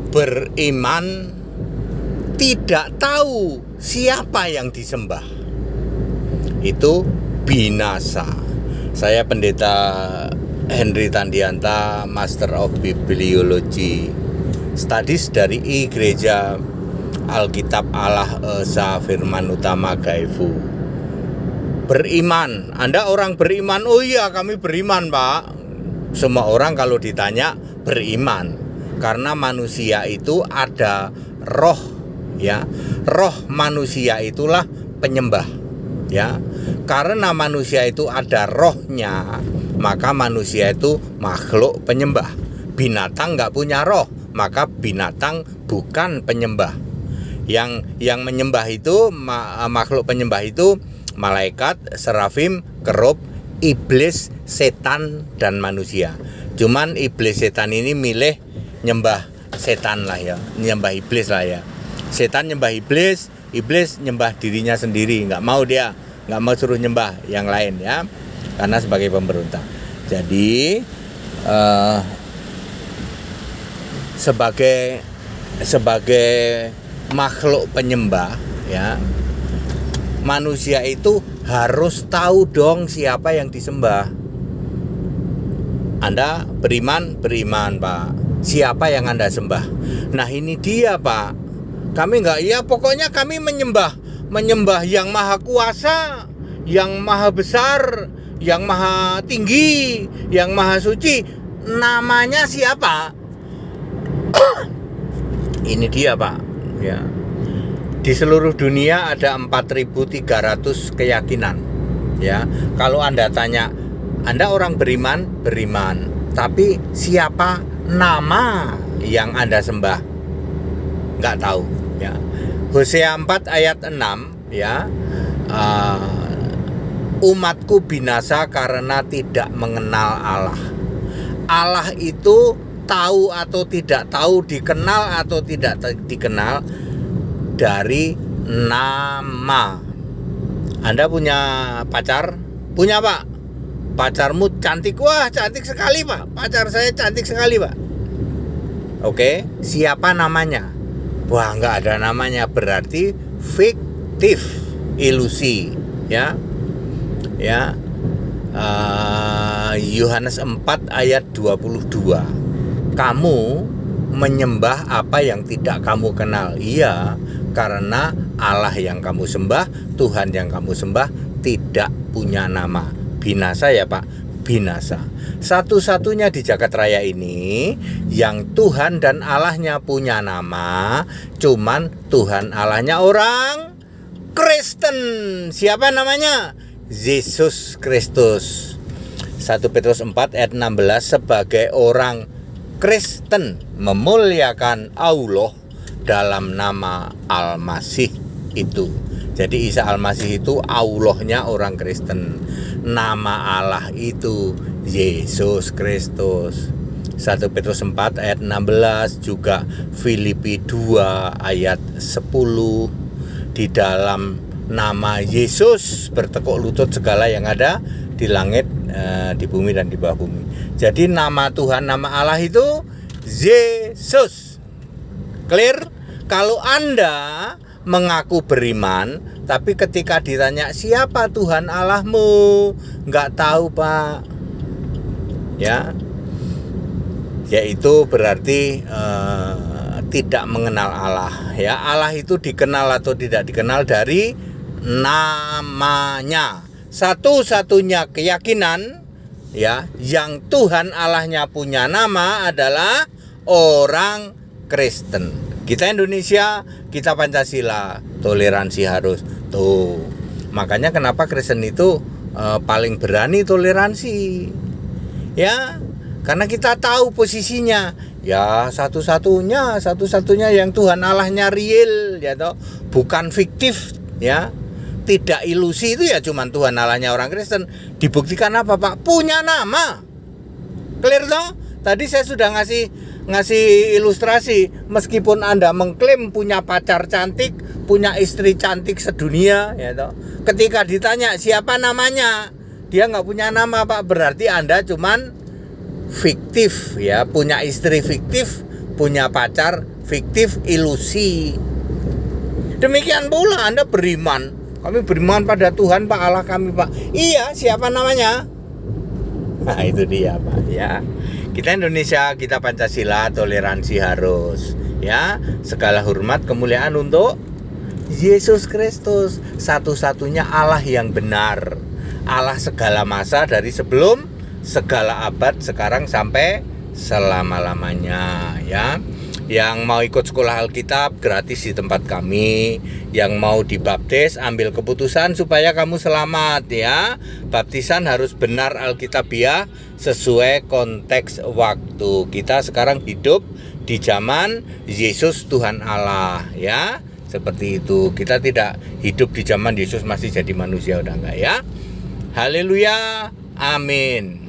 beriman tidak tahu siapa yang disembah, itu binasa. Saya Pendeta Henry Tandianta, Master of Bibliology Studies dari Gereja Alkitab Allah Esa Firman Utama Gaifu. Beriman, Anda orang beriman? Oh iya, kami beriman, Pak. Semua orang kalau ditanya beriman, karena manusia itu ada roh, ya. Roh manusia itulah penyembah, ya. Karena manusia itu ada rohnya, maka manusia itu makhluk penyembah. Binatang nggak punya roh, maka binatang bukan penyembah. Yang menyembah itu makhluk penyembah itu malaikat, serafim, kerub, iblis, setan, dan manusia. Cuman iblis setan ini milih nyembah setan lah ya, nyembah iblis lah ya. Setan nyembah iblis, iblis nyembah dirinya sendiri, nggak mau suruh nyembah yang lain ya, karena sebagai pemberontak. Jadi sebagai makhluk penyembah ya, manusia itu harus tahu dong siapa yang disembah. Anda beriman, Pak. Siapa yang Anda sembah? Nah ini dia, Pak. Kami enggak, ya pokoknya kami menyembah yang maha kuasa, yang maha besar, yang maha tinggi, yang maha suci. Namanya siapa? Ini dia, Pak. Ya. Di seluruh dunia ada 4.300 keyakinan. Ya, kalau Anda tanya, Anda orang beriman, tapi siapa nama yang Anda sembah? Nggak tahu. Ya. Hosea 4 ayat 6 ya, umatku binasa karena tidak mengenal Allah. Allah itu tahu atau tidak tahu, dikenal atau tidak dikenal dari nama. Anda punya pacar? Punya, Pak. Pacarmu cantik. Wah, cantik sekali, Pak. Pacar saya cantik sekali, Pak. Oke, siapa namanya? Wah, nggak ada namanya, berarti fiktif, ilusi, ya. Ya. Yohanes 4 ayat 22. Kamu menyembah apa yang tidak kamu kenal. Iya, karena Allah yang kamu sembah, Tuhan yang kamu sembah tidak punya nama. Binasa ya, Pak, binasa. Satu-satunya di jagat raya ini yang Tuhan dan Allahnya punya nama, cuman Tuhan Allahnya orang Kristen. Siapa namanya? Yesus Kristus. 1 Petrus 4 ayat 16, sebagai orang Kristen memuliakan Allah dalam nama Al-Masih itu. Jadi Isa Al-Masih itu Allahnya orang Kristen. Nama Allah itu Yesus Kristus. 1 Petrus 4 ayat 16, juga Filipi 2 ayat 10. Di dalam nama Yesus bertekuk lutut segala yang ada di langit, di bumi dan di bawah bumi. Jadi nama Tuhan, nama Allah itu Yesus. Clear? Kalau Anda mengaku beriman, tapi ketika ditanya siapa Tuhan Allahmu, nggak tahu, Pak. Ya, yaitu berarti tidak mengenal Allah. Ya, Allah itu dikenal atau tidak dikenal dari namanya. Satu-satunya keyakinan ya yang Tuhan Allahnya punya nama adalah orang Kristen. Kita Indonesia, kita Pancasila, toleransi harus. Tuh. Makanya kenapa Kristen itu paling berani toleransi. Ya, karena kita tahu posisinya. Ya, satu-satunya yang Tuhan Allahnya real, ya toh, bukan fiktif, ya. Tidak ilusi, itu ya cuman Tuhan Allahnya orang Kristen. Dibuktikan apa, Pak? Punya nama. Clear toh? Tadi saya sudah ngasih ilustrasi. Meskipun Anda mengklaim punya pacar cantik, punya istri cantik sedunia, ya toh, ketika ditanya siapa namanya, dia nggak punya nama, Pak. Berarti Anda cuman fiktif, ya, punya istri fiktif, punya pacar fiktif, ilusi. Demikian pula Anda beriman. Kami beriman pada Tuhan Pak, Allah kami Pak. Iya, siapa namanya? Nah itu dia Pak ya. Kita Indonesia, kita Pancasila, toleransi harus ya. Segala hormat kemuliaan untuk Yesus Kristus, satu-satunya Allah yang benar, Allah segala masa, dari sebelum, segala abad, sekarang sampai selama-lamanya ya. Yang mau ikut sekolah Alkitab gratis di tempat kami. Yang mau dibaptis ambil keputusan supaya kamu selamat ya. Baptisan harus benar Alkitabiah sesuai konteks waktu. Kita sekarang hidup di zaman Yesus Tuhan Allah ya. Seperti itu. Kita tidak hidup di zaman Yesus masih jadi manusia, udah enggak ya. Haleluya. Amin.